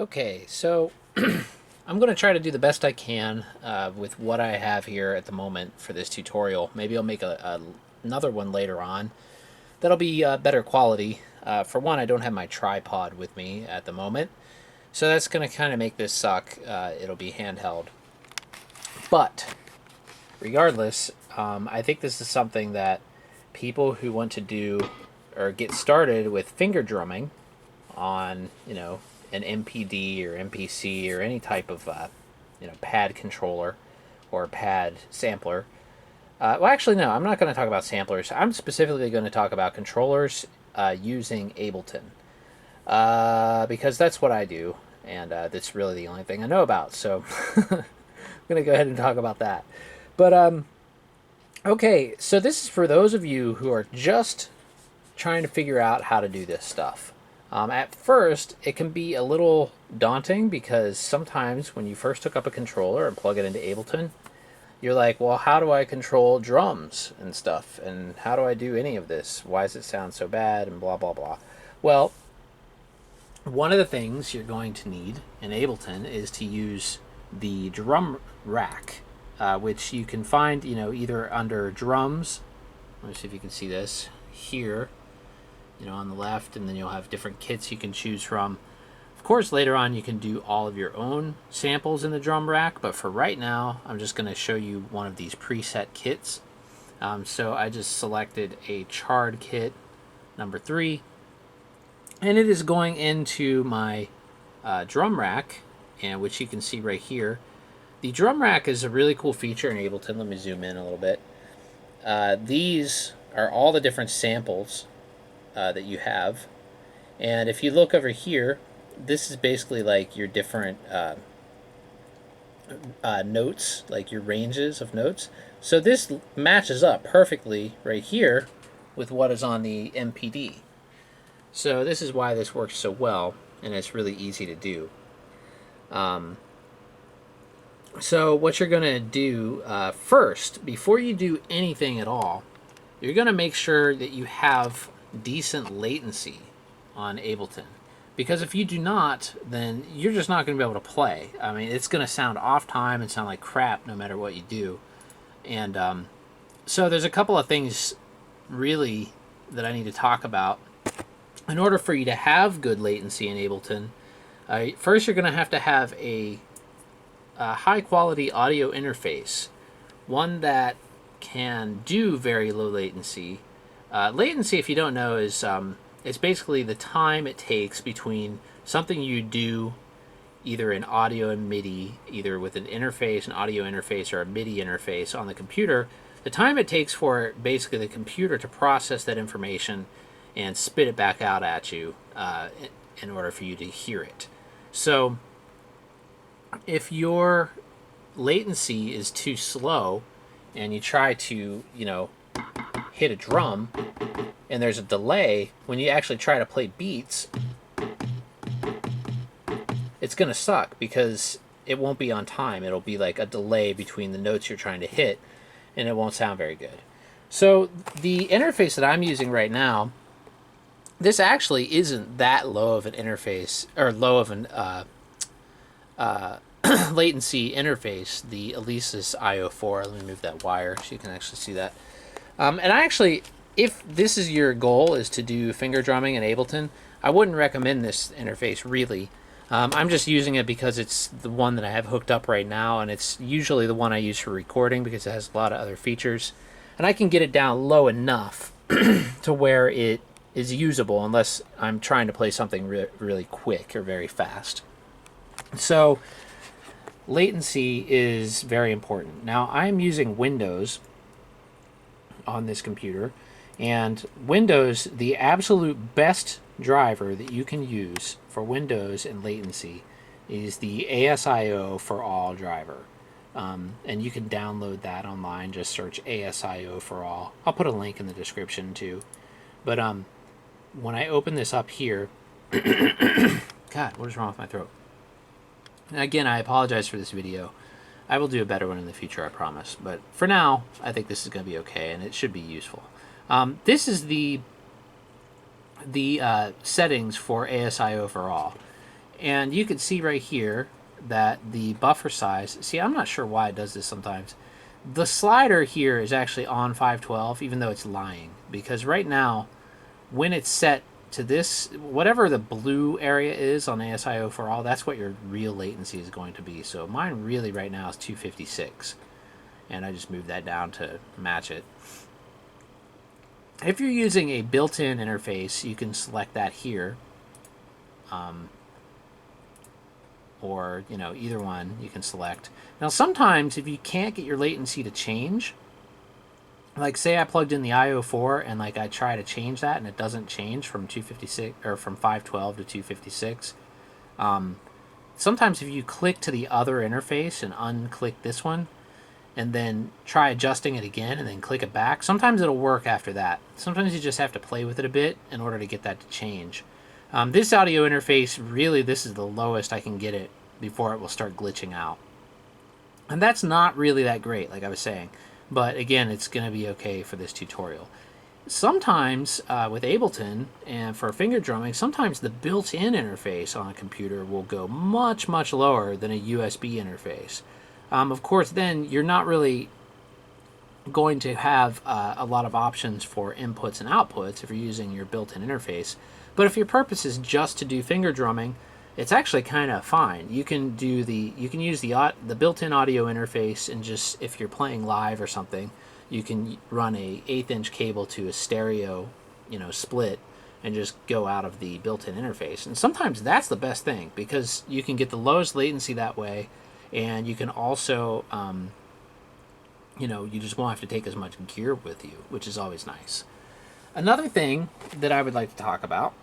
Okay, so I'm going to try to do the best I can with what I have here at the moment for this tutorial. Maybe I'll make another one later on that'll be better quality. For one, I don't have my tripod with me at the moment, so that's going to kind of make this suck. It'll be handheld. But regardless, I think this is something that people who want to do or get started with finger drumming on, an MPD or MPC or any type of, pad controller or pad sampler. Well, actually, no, I'm not going to talk about samplers. I'm specifically going to talk about controllers using Ableton because that's what I do, and that's really the only thing I know about. So I'm going to go ahead and talk about that. But, okay, so this is for those of you who are just trying to figure out how to do this stuff. At first, it can be a little daunting because sometimes when you first hook up a controller and plug it into Ableton, you're like, well, how do I control drums and stuff? And how do I do any of this? Why does it sound so bad? And blah, blah, blah. Well, one of the things you're going to need in Ableton is to use the drum rack, which you can find, either under drums. Let me see if you can see this here. On the left, and then you'll have different kits you can choose from. Of course, later on you can do all of your own samples in the drum rack, but for right now, I'm just going to show you one of these preset kits. So I just selected a Chard kit number 3, and it is going into my drum rack, and which you can see right here. The drum rack is a really cool feature in Ableton. Let me zoom in a little bit. These are all the different samples that you have, and if you look over here, this is basically like your different notes, like your ranges of notes. So this matches up perfectly right here with what is on the MPD. So this is why this works so well, and it's really easy to do. So what you're going to do first, before you do anything at all, you're going to make sure that you have decent latency on Ableton, because if you do not, then you're just not going to be able to play. I mean, it's going to sound off time and sound like crap no matter what you do. And so there's a couple of things really that I need to talk about in order for you to have good latency in Ableton. First, you're going to have a high quality audio interface, one that can do very low latency. Latency, if you don't know, is it's basically the time it takes between something you do either in audio and MIDI, either with an interface, an audio interface, or a MIDI interface on the computer, the time it takes for basically the computer to process that information and spit it back out at you in order for you to hear it. So if your latency is too slow and you try to, hit a drum and there's a delay, when you actually try to play beats, it's going to suck because it won't be on time. It'll be like a delay between the notes you're trying to hit, and it won't sound very good. So the interface that I'm using right now, this actually isn't that low of an interface, or low of an latency interface, the Alesis IO4. Let me move that wire so you can actually see that. And I actually, if this is your goal, is to do finger drumming in Ableton, I wouldn't recommend this interface, really. I'm just using it because it's the one that I have hooked up right now, and it's usually the one I use for recording because it has a lot of other features. And I can get it down low enough to where it is usable, unless I'm trying to play something really quick or very fast. So latency is very important. Now, I'm using Windows on this computer, and Windows, the absolute best driver that you can use for Windows and latency is the ASIO for all driver, and you can download that online. Just search ASIO for all. I'll put a link in the description too. But when I open this up here, God, what is wrong with my throat? And again, I apologize for this video. I will do a better one in the future, I promise. But for now, I think this is going to be okay, and it should be useful. This is the settings for ASIO for all. And you can see right here that the buffer size, see, I'm not sure why it does this sometimes. The slider here is actually on 512, even though it's lying, because right now, when it's set to this, whatever the blue area is on ASIO for all, that's what your real latency is going to be. So mine really right now is 256, and I just moved that down to match it. If you're using a built-in interface, you can select that here, or either one you can select. Now sometimes if you can't get your latency to change, like say I plugged in the IO4 and like I try to change that and it doesn't change from 256 or from 512 to 256. Sometimes if you click to the other interface and unclick this one and then try adjusting it again and then click it back, sometimes it'll work after that. Sometimes you just have to play with it a bit in order to get that to change. This audio interface, really, this is the lowest I can get it before it will start glitching out. And that's not really that great, like I was saying. But again, it's going to be okay for this tutorial. Sometimes with Ableton and for finger drumming, sometimes the built-in interface on a computer will go much, much lower than a USB interface. Of course, then you're not really going to have a lot of options for inputs and outputs if you're using your built-in interface. But if your purpose is just to do finger drumming, it's actually kind of fine. You can use the built-in audio interface, and just if you're playing live or something, you can run a 1/8 inch cable to a stereo, split, and just go out of the built-in interface. And sometimes that's the best thing because you can get the lowest latency that way, and you can also, you just won't have to take as much gear with you, which is always nice. Another thing that I would like to talk about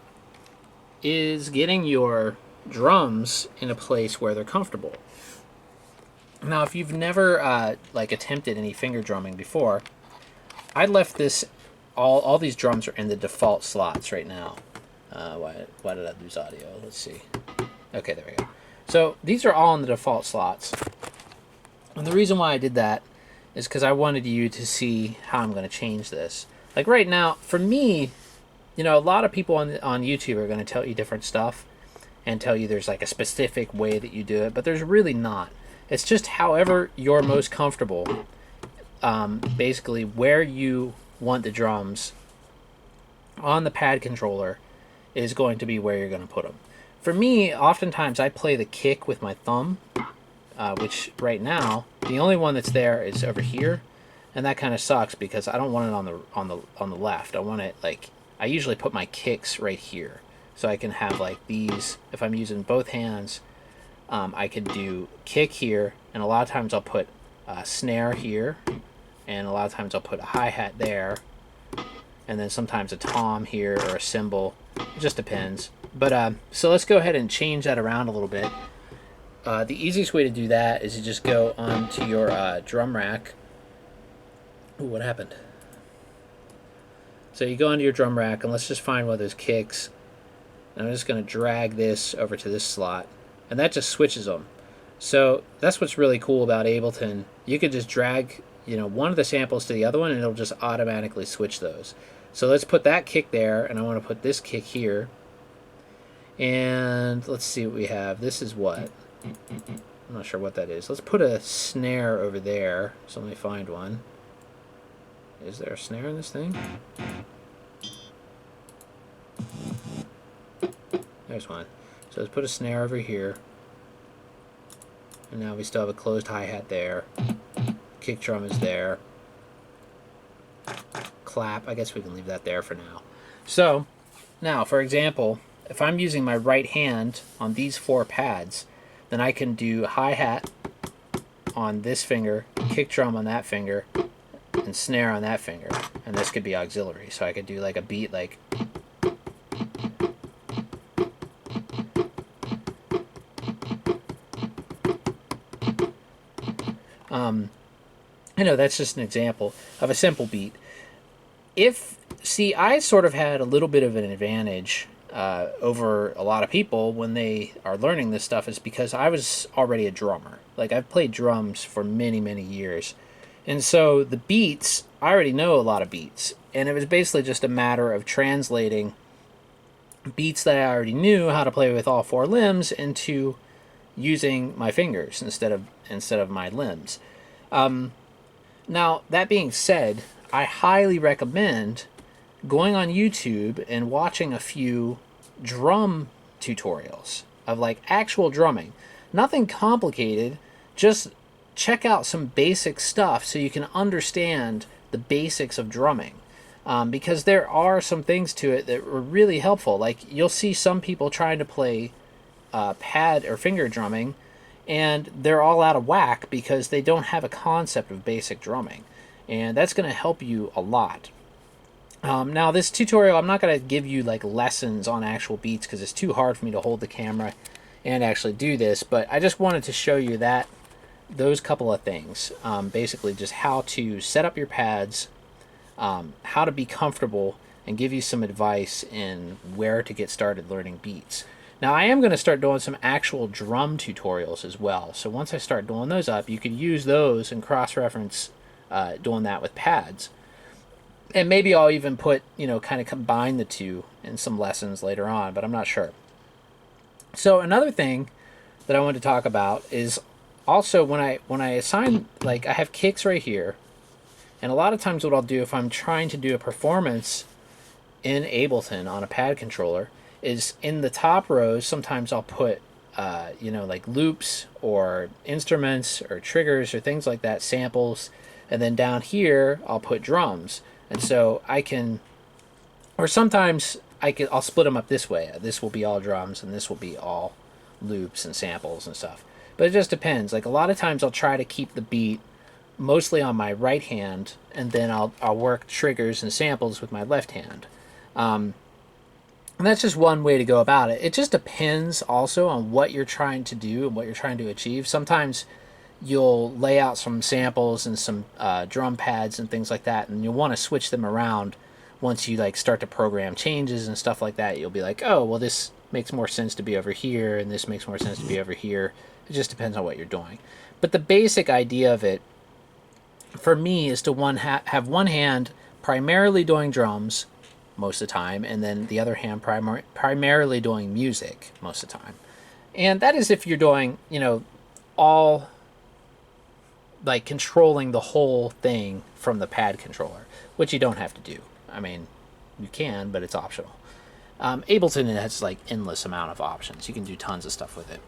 is getting your drums in a place where they're comfortable. Now, if you've never attempted any finger drumming before, I left this. All these drums are in the default slots right now. Why did I lose audio? Let's see. Okay, there we go. So these are all in the default slots, and the reason why I did that is because I wanted you to see how I'm going to change this. Like right now, for me, a lot of people on YouTube are going to tell you different stuff and tell you there's like a specific way that you do it, but there's really not. It's just however you're most comfortable. Basically, where you want the drums on the pad controller is going to be where you're going to put them. For me, oftentimes I play the kick with my thumb, which right now the only one that's there is over here, and that kind of sucks because I don't want it on the left. I want it I usually put my kicks right here, so I can have like these. If I'm using both hands, I could do kick here, and a lot of times I'll put a snare here, and a lot of times I'll put a hi-hat there, and then sometimes a tom here or a cymbal. It just depends. But so let's go ahead and change that around a little bit. The easiest way to do that is to just go onto your drum rack. Ooh, what happened? So you go into your drum rack, and let's just find one of those kicks. And I'm just going to drag this over to this slot, and that just switches them. So that's what's really cool about Ableton. You could just drag one of the samples to the other one, and it'll just automatically switch those. So let's put that kick there, and I want to put this kick here. And let's see what we have. This is what? I'm not sure what that is. Let's put a snare over there. So let me find one. Is there a snare in this thing? There's one. So let's put a snare over here. And now we still have a closed hi-hat there. Kick drum is there. Clap. I guess we can leave that there for now. So now, for example, if I'm using my right hand on these 4 pads, then I can do hi-hat on this finger, kick drum on that finger, and snare on that finger. And this could be auxiliary. So I could do like a beat like... that's just an example of a simple beat. I sort of had a little bit of an advantage over a lot of people when they are learning this stuff, is because I was already a drummer. Like, I've played drums for many, many years. And so the beats, I already know a lot of beats. And it was basically just a matter of translating beats that I already knew how to play with all four limbs into using my fingers instead of my limbs. Now, that being said, I highly recommend going on YouTube and watching a few drum tutorials of like actual drumming. Nothing complicated, just check out some basic stuff so you can understand the basics of drumming. Because there are some things to it that were really helpful. Like you'll see some people trying to play pad or finger drumming, and they're all out of whack because they don't have a concept of basic drumming. And that's going to help you a lot. Now this tutorial, I'm not going to give you like lessons on actual beats because it's too hard for me to hold the camera and actually do this, but I just wanted to show you those couple of things. Basically just how to set up your pads, how to be comfortable, and give you some advice in where to get started learning beats. Now I am going to start doing some actual drum tutorials as well, so once I start doing those up, you could use those and cross-reference doing that with pads. And maybe I'll even put, kind of combine the two in some lessons later on, but I'm not sure. So another thing that I want to talk about is also when I assign, like I have kicks right here, and a lot of times what I'll do if I'm trying to do a performance in Ableton on a pad controller is in the top rows, sometimes I'll put, like loops or instruments or triggers or things like that, samples, and then down here I'll put drums. And so I can, or sometimes I'll split them up this way. This will be all drums and this will be all loops and samples and stuff. But it just depends. Like a lot of times I'll try to keep the beat mostly on my right hand, and then I'll work triggers and samples with my left hand. And that's just one way to go about it. It just depends also on what you're trying to do and what you're trying to achieve. Sometimes you'll lay out some samples and some drum pads and things like that, and you'll want to switch them around once you like start to program changes and stuff like that. You'll be like, oh, well, this makes more sense to be over here, and this makes more sense to be over here. It just depends on what you're doing. But the basic idea of it, for me, is to have one hand primarily doing drums most of the time, and then the other hand primarily doing music most of the time. And that is if you're doing, all like controlling the whole thing from the pad controller, which you don't have to do. I mean, you can, but it's optional. Ableton has like endless amount of options. You can do tons of stuff with it.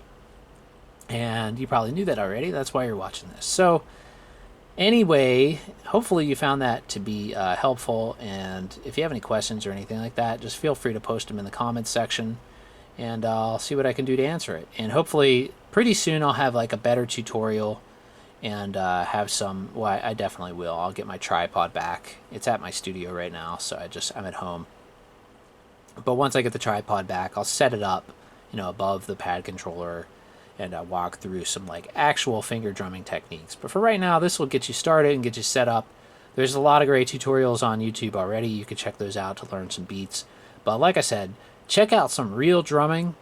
And you probably knew that already. That's why you're watching this. So anyway, hopefully you found that to be helpful. And if you have any questions or anything like that, just feel free to post them in the comments section, and I'll see what I can do to answer it. And hopefully pretty soon I'll have like a better tutorial and have some, well, I definitely will. I'll get my tripod back. It's at my studio right now, so I'm at home. But once I get the tripod back, I'll set it up, above the pad controller, and walk through some like actual finger drumming techniques. But for right now, this will get you started and get you set up. There's a lot of great tutorials on YouTube already. You can check those out to learn some beats. But like I said, check out some real drumming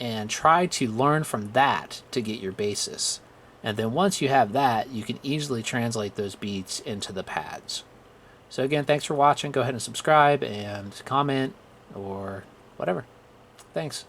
and try to learn from that to get your basis. And then once you have that, you can easily translate those beats into the pads. So again, thanks for watching. Go ahead and subscribe and comment or whatever. Thanks.